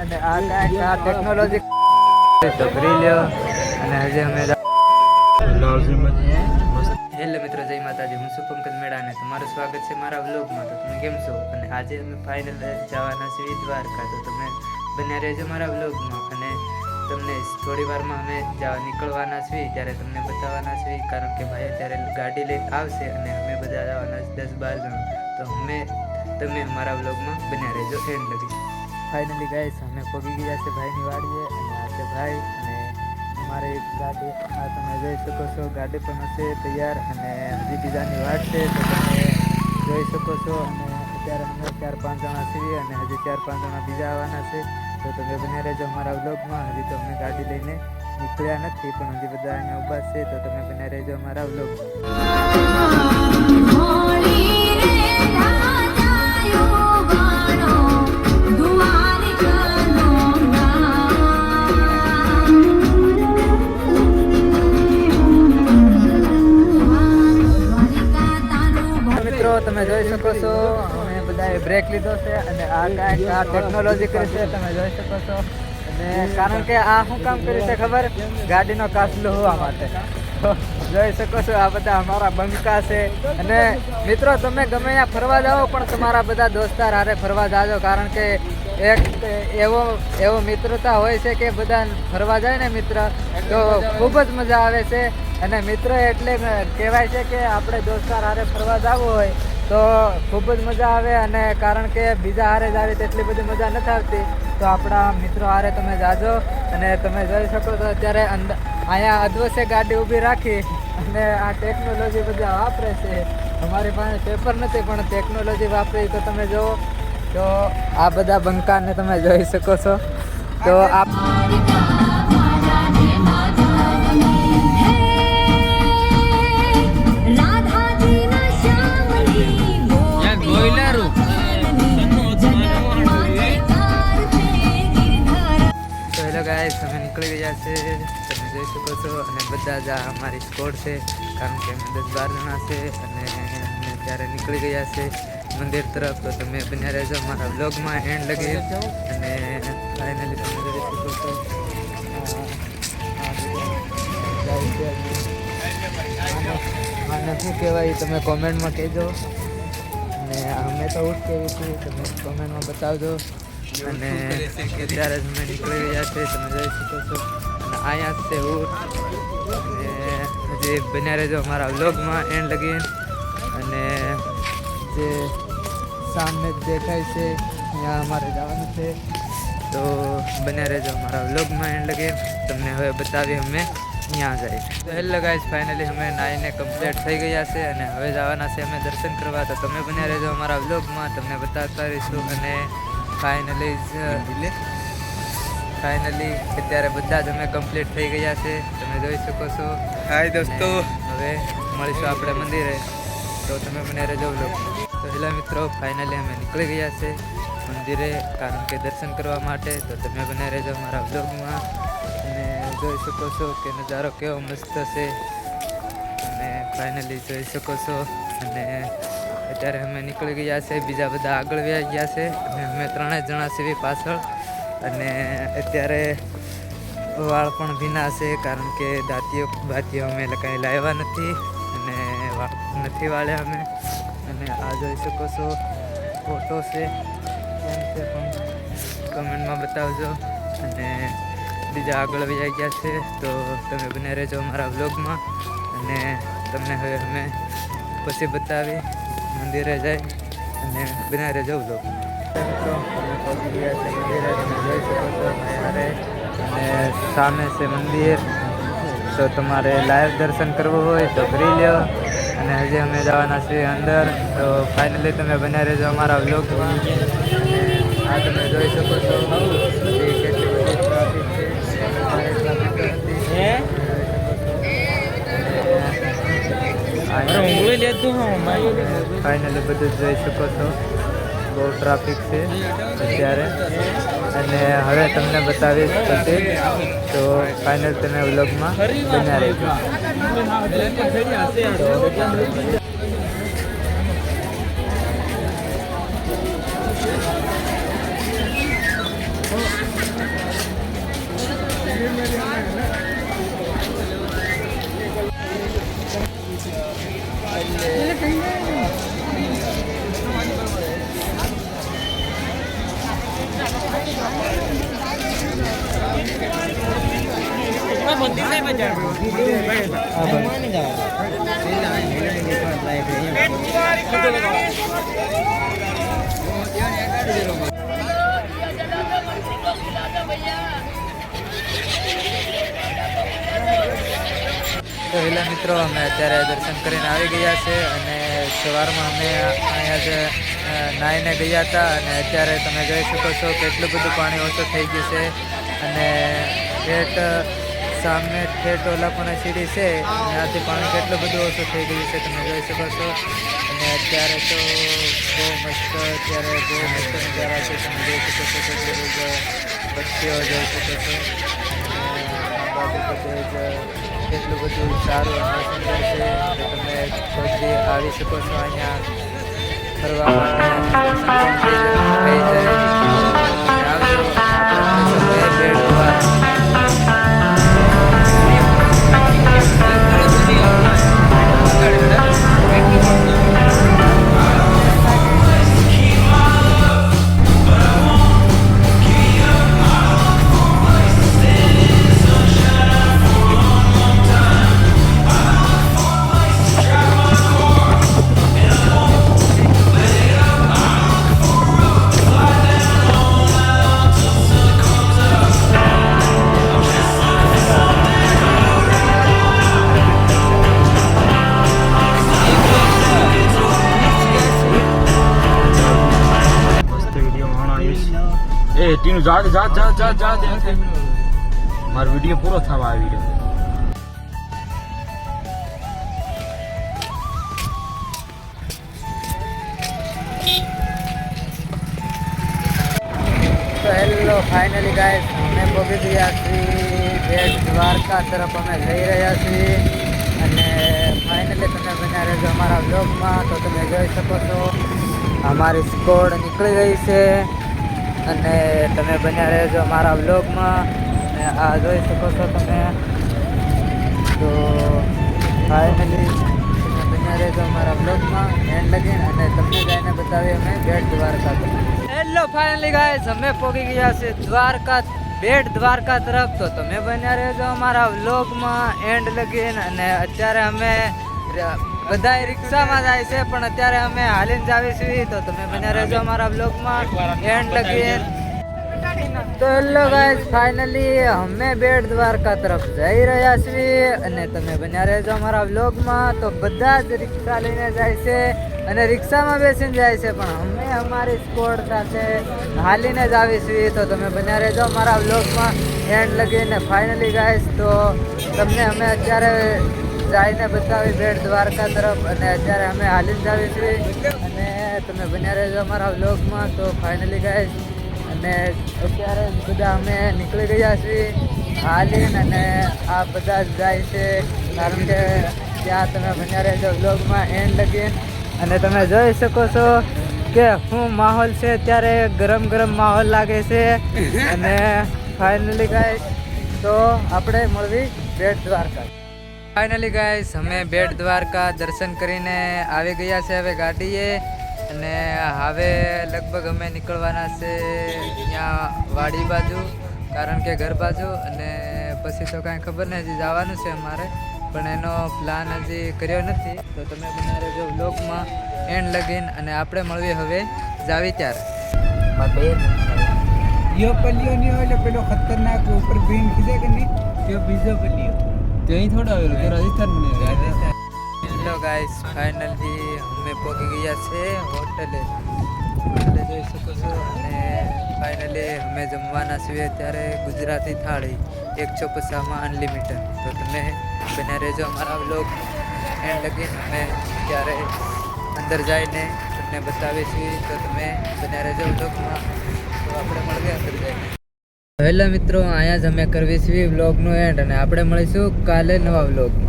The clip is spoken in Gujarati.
અને આ કાંઈક આ ટેકનોલોજી તો કરી લ્યો. અને હજી અમે હેલો મિત્રો, જય માતાજી. હું છું પંકજ મેળા અને તમારું સ્વાગત છે મારા વ્લોગમાં. તો તમે કેમ છો? અને આજે અમે ફાઇનલ જવાના છીએ દ્વારકા. તો તમે બન્યા રહેજો મારા વ્લોગમાં. અને તમને થોડી વારમાં અમે નીકળવાના છીએ ત્યારે તમને બતાવવાના છીએ, કારણ કે ભાઈ અત્યારે ગાડી લઈને આવશે અને અમે બધા જવાના 10-12 જણ. તો તમે અમારા વ્લોગમાં બન્યા રહેજો એન્ડ લગી. ફાઇનલી ગાઈસ અમે પગી ગયા છે ભાઈની વાડીએ. અને આ છે ભાઈ અને અમારી ગાડી આ તમે જોઈ શકો છો. ગાડી પણ હશે તૈયાર અને હજી બીજાની વાટ છે, તો તમે જોઈ શકો છો. અને અત્યારે અમે 4-5 જણા છીએ અને હજી 4-5 જણા બીજા આવવાના છે. તો તમે બને રહેજો અમારા વ્લોગમાં. હજી તો અમે ગાડી લઈને નીકળ્યા નથી, પણ હજી બધા અહીંયા ઊભા છે. તો તમે બને રહેજો અમારા વ્લોગમાં. તમે જોઈ શકો છો અમે બધાએ બ્રેક લીધો છે અને આ કાંઈક આ ટેકનોલોજી કરી છે, તમે જોઈ શકો છો. અને કારણ કે આ શું કામ કર્યું છે ખબર? ગાડીનો કાચલો હોવા માટે. તો જોઈ શકો છો આ બધા અમારા બંકા છે. અને મિત્રો તમે ગમે ત્યાં ફરવા જાઓ પણ તમારા બધા દોસ્તાર હારે ફરવા જાજો, કારણ કે એક એવો મિત્રતા હોય છે કે બધા ફરવા જાય ને મિત્ર તો ખૂબ જ મજા આવે છે. અને મિત્ર એટલે કહેવાય છે કે આપણે દોસ્તાર હારે ફરવા જવું હોય તો ખૂબ જ મજા આવે. અને કારણ કે બીજા હારે જ આવે તેટલી બધી મજા નથી આવતી, તો આપણા મિત્રો હારે તમે જાજો. અને તમે જોઈ શકો છો અત્યારે અહીંયા અધવસે ગાડી ઊભી રાખી અને આ ટેકનોલોજી બધા વાપરે છે. અમારી પાસે પેપર નથી પણ ટેકનોલોજી વાપરી. તો તમે જુઓ તો આ બધા બંકાને તમે જોઈ શકો છો. તો હેલો ગાઈસ, અમે નીકળી ગયા છે, તમે જોઈ શકો છો. અને બધા જ અમારી સ્કોડ છે, કારણ કે અમે 10-12 જણા છે. અને અમે ત્યારે નીકળી ગયા છે મંદિર તરફ. તો તમે બન્યા રહેજો અમારા વ્લોગમાં એન્ડ લગી. અને ફાઇનલી તમે જોઈ શકો છો આને શું કહેવાય તમે કોમેન્ટમાં કહેજો. અને અમે તો ઉઠ કેવી હતી તમે કોમેન્ટમાં બતાવજો. અને અત્યારે જ અમે નીકળી રહ્યા છે, તમે જોઈ શકો છો. અને અહીંયા જ છે ઊંટ. અને હજી બન્યા રહેજો અમારા વ્લોગમાં એન્ડ લગી. અને જે સામે જ દેખાય છે ત્યાં અમારે જવાનું છે, તો બન્યા રહેજો અમારા વ્લોગમાં એન્ડ લગી. તમને હવે બતાવીએ અમે ત્યાં જાય. તો હેલો ગાઈસ, ફાઇનલી અમે નાઈને કમ્પ્લીટ થઈ ગયા છે અને હવે જવાના છે અમે દર્શન કરવા. તો તમે બન્યા રહેજો અમારા વ્લોગમાં, તમને બતાવતા રહીશું. અને ફાઇનલી અત્યારે બધા જ અમે કમ્પ્લીટ થઈ ગયા છે, તમે જોઈ શકો છો. હાય દોસ્તો, હવે મળીશું આપણે મંદિરે. તો તમે બન્યા રહેજો વ્લોગમાં. તો હેલા મિત્રો, ફાઇનલી અમે નીકળી ગયા છે મંદિરે, કારણ કે દર્શન કરવા માટે. તો તમે બન્યા રહેજો અમારા વ્લોગમાં. અને જોઈ શકો છો કે નજારો કેવો મસ્ત છે. અને ફાઇનલી જોઈ શકો છો. અને અત્યારે અમે નીકળી ગયા છે, બીજા બધા આગળ વ્યા ગયા છે અને અમે 3 જણા છીએ પાછળ. અને અત્યારે વાળ પણ ભીના છે, કારણ કે બાતીઓ અમે કાંઈ લાવ્યા નથી અને વાળ નથી વાળ્યા અમે. અને આ જોઈ શકો છો ફોટો છે, કેમ છે પણ કમેન્ટમાં બતાવજો. અને બીજા આગળ વહી ગયા છે, તો તમે બને રહેજો અમારા વ્લોગમાં. અને તમને હવે અમે પછી બતાવી મંદિરે જાય અને બને રહેજો વ્લોગ. અને સામે છે મંદિર, તો તમારે લાઈવ દર્શન કરવું હોય તો કરી લ્યો. અને હજી અમે જવાના છીએ અંદર. તો ફાઇનલી તમે બને રહેજો અમારા વ્લોગમાં. આ તમે જોઈ શકો છો કેટલી બધી ટ્રાફિક છે. ફાઇનલી બધું જોઈ શકો છો, બહુ ટ્રાફિક છે અત્યારે. અને હવે તમને બતાવીશ પછી. તો ફાઇનલ તમે વ્લોગમાં બન્યા રહેજો. તો હેલો મિત્રો, અમે અત્યારે દર્શન કરીને આવી ગયા છે અને સવારમાં અમે અહીંયા જ નાહીને ગયા હતા અને અત્યારે તમે જોઈ શકો છો કેટલું બધું પાણી ઓછું થઈ ગયું છે અને સામે ઠેઠ ઓલા પણ સીડી છે ત્યાંથી પાણી કેટલું બધું ઓછું થઈ ગયું છે તમે જોઈ શકો છો. અને અત્યારે તો બહુ મસ્ત નજારા છે. તમે જોઈ શકો છો કેટલું પક્ષીઓ જોઈ શકો છો. આ બાજુ કેટલું બધું સારું અને સુંદર છે. તમે ખુદ આવી શકો છો અહીંયા ફરવા માટે. ટીનું જા મારો વિડીયો પૂરો થવા આવી રહ્યો. તો હેલો, ફાઇનલી ગાઈસ અમે પહોંચી ગયા છીએ બેટ દ્વારકા તરફ અમે જઈ રહ્યા છીએ અને ફાઇનલી તમે બન્યા રહેજો અમારા બ્લોગમાં. તો તમે જોઈ શકો છો અમારી સ્કોડ નીકળી ગઈ છે અને તમે બન્યા રહેજો અમારા બ્લોગમાં. અને આ જોઈ શકો છો તમે. તો ફાઇનલી તમે બન્યા રહેજો અમારા બ્લોગમાં એન્ડ લગીને અને તમને જઈને બતાવીએ અમે બેટ દ્વારકા તરફ. હેલો, ફાઇનલી ગાઈસ અમે પહોંચી ગયા છે બેટ દ્વારકા તરફ. તો તમે બન્યા રહેજો અમારા વ્લોગમાં એન્ડ લગીને. અને અત્યારે અમે બધા રિક્ષામાં જાય છે પણ અત્યારે અમે હાલીને જ આવીશું. તો તમે બન્યા રહેજો અમારા વ્લોગમાં એન્ડ લગીને. તો હેલો ગાઈસ, ફાઇનલી અમે બેટ દ્વારકા તરફ જઈ રહ્યા છીએ અને તમે બન્યા રહેજો અમારા વ્લોગમાં. તો બધા જ રિક્ષા લઈને જાય છે અને રિક્ષામાં બેસીને જાય છે પણ અમે અમારી સ્કોડ સાથે હાલીને જ આવીશું. તો તમે બન્યા રહેજો અમારા વ્લોગમાં એન્ડ લગીને. ફાઇનલી ગાઈસ, તો તમને અમે અત્યારે જઈને બતાવી બેટ દ્વારકા તરફ અને અત્યારે અમે હાલીને જ આવીશું અને તમે બન્યા રહેજો અમારા વ્લોગમાં. તો ફાઇનલી ગાઈસ અને અત્યારે બધા અમે નીકળી ગયા છીએ હાલીને અને આ બધા જ જાય છે કારણ કે ત્યાં તમે બન્યા રહેજો વ્લોગમાં એન્ડ લગીને. અને તમે જોઈ શકો છો કે શું માહોલ છે અત્યારે, ગરમ માહોલ લાગે છે. અને ફાઇનલી ગાઈસ, તો આપણે મળવી બેટ દ્વારકા. ફાઇનલી ગાઈસ અમે બેટ દ્વારકા દર્શન કરીને આવી ગયા છે હવે ગાડીએ અને હવે લગભગ અમે નીકળવાના છે અહીંયા વાડી બાજુ કારણ કે ઘર બાજુ. અને પછી તો કાંઈ ખબર નહીં, હજી જવાનું છે અમારે પણ એનો પ્લાન હજી કર્યો નથી. તો તમે બના રહેજો વ્લોગમાં એન્ડ લગીન અને આપણે મળીએ હવે જાવી ત્યારે. યો પલ્લીઓ નહીં હોય એટલે પેલો ખતરનાક ઉપર ગ્રીન ખીધે કે નહીં, યો બીજો પલ્લીઓ ત્યાં થોડો આવેલો તો રાજસ્થાન. હેલો ગાઈસ, ફાઇનલી અમે પહોંચી ગયા છે હોટલે જોઈ શકો છો. અને ફાઇનલી અમે જમવાના છીએ ત્યારે ગુજરાતી થાળી 150માં અનલિમિટેડ. તો તમે બન્યા રહેજો અમારા વ્લોગ એન્ડ લગીને. અમે ત્યારે અંદર જઈને તમને બતાવીશું. તો તમે બન્યા રહેજો વ્લોગમાં. તો આપણે મળીએ અંદર જઈને. હેલો મિત્રો, અહીંયા જ અમે કરવી છીએ વ્લોગનું એન્ડ અને આપણે મળીશું કાલે નવા વ્લોગમાં.